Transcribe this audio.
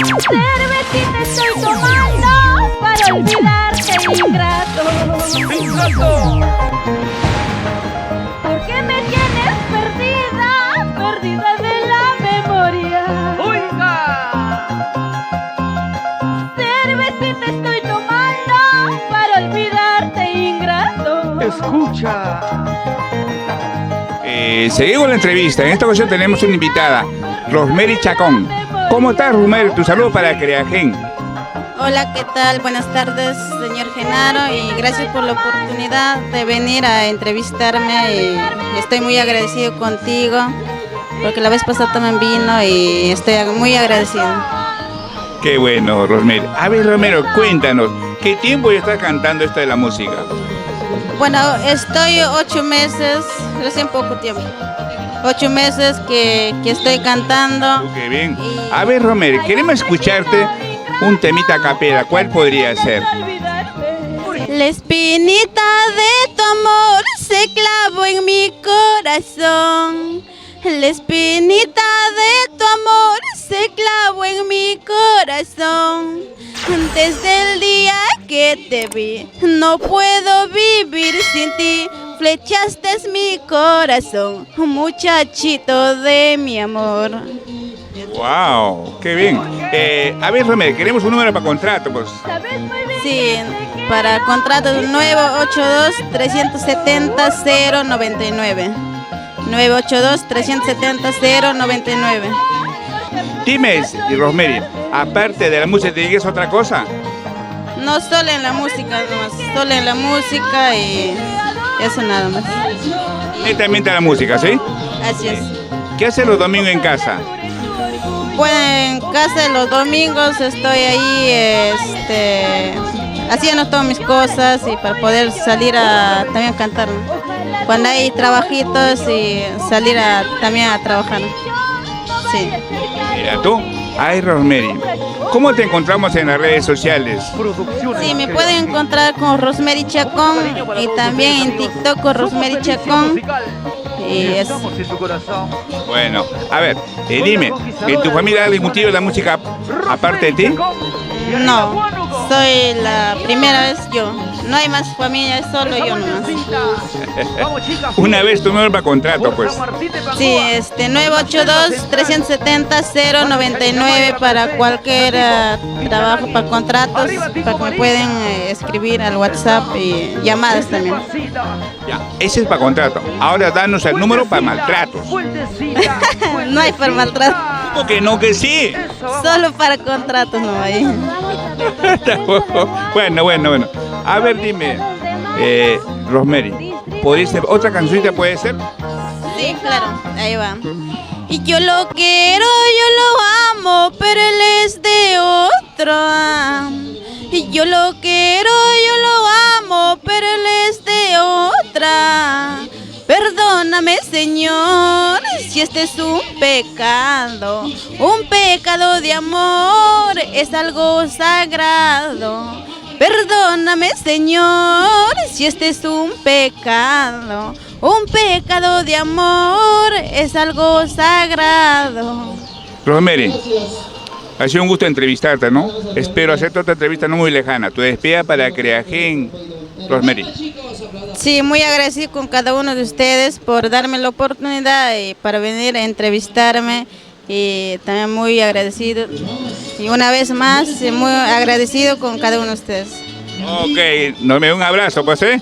Cervecita estoy tomando para olvidarte, ingrato. ¡Ingrato! ¿Por qué me tienes perdida, perdida de la memoria? ¡Oiga! Cervecita estoy tomando para olvidarte, ingrato. Escucha. Seguimos con la entrevista. En esta ocasión tenemos una invitada, Rosemary Chacón. ¿Cómo estás, Rosemary? Tu saludo para Creagen. Hola, ¿qué tal? Buenas tardes, señor Genaro, y gracias por la oportunidad de venir a entrevistarme. Y estoy muy agradecido contigo, porque la vez pasada también vino y estoy muy agradecido. Qué bueno, Rosemary. A ver, Romero, cuéntanos, ¿qué tiempo ya estás cantando esto de la música? Bueno, estoy 8 meses, recién poco tiempo. 8 meses que estoy cantando. Qué bien. A ver, Rosemary, queremos escucharte un temita a capela. ¿Cuál podría ser? La espinita de tu amor se clavó en mi corazón. La espinita de tu amor se clavó en mi corazón. Desde el día que te vi, no puedo vivir sin ti. Flechaste mi corazón, muchachito de mi amor. ¡Wow! ¡Qué bien! A ver, Rosemary, queremos un número para contrato, pues. Sí, para contrato 982-370-099. 982-370-099. Dime, Rosemary, aparte de la música, ¿te dedicas a otra cosa? No solo en la música, nomás, solo en la música y eso nada más. Netamente a la música, ¿sí? Así es. ¿Qué haces los domingos en casa? Bueno, en casa los domingos estoy ahí haciendo todas mis cosas y para poder salir a también cantar, ¿no? Cuando hay trabajitos y salir también a trabajar. Sí. Mira tú, ay, Rosemary, ¿cómo te encontramos en las redes sociales? Sí, me pueden encontrar con Rosemary Chacón y también en TikTok con Rosemary Chacón. Y eso. Bueno, a ver, dime, ¿en tu familia hay algún motivo de la música aparte de ti? No, soy la primera vez yo. No hay más familia, es solo yo nomás. Una vez tu número para contrato, pues. Sí, 982-370-099 para cualquier trabajo, para contratos, para que me pueden escribir al WhatsApp y llamadas también. Ya, ese es para contrato. Ahora danos el número para maltratos. No hay para maltrato, ¿Cómo que no, que sí? solo para contratos no hay. Bueno. A ver, dime, Rosemary, ¿podría ser otra cancionita, puede ser? Sí, claro, ahí va. Y yo lo quiero, yo lo amo, pero él es de otro. Y yo lo quiero, yo lo amo, pero él es de otra. Perdóname, Señor, si este es un pecado de amor, es algo sagrado. Perdóname, Señor, si este es un pecado de amor, es algo sagrado. Rosemary, ha sido un gusto entrevistarte, ¿no? Espero hacerte otra entrevista no muy lejana. Tu despedida para Creagen, Rosemary. Sí, muy agradecido con cada uno de ustedes por darme la oportunidad y para venir a entrevistarme. Y también muy agradecido. Y una vez más, muy agradecido con cada uno de ustedes. Ok, un abrazo, pues, ¿eh?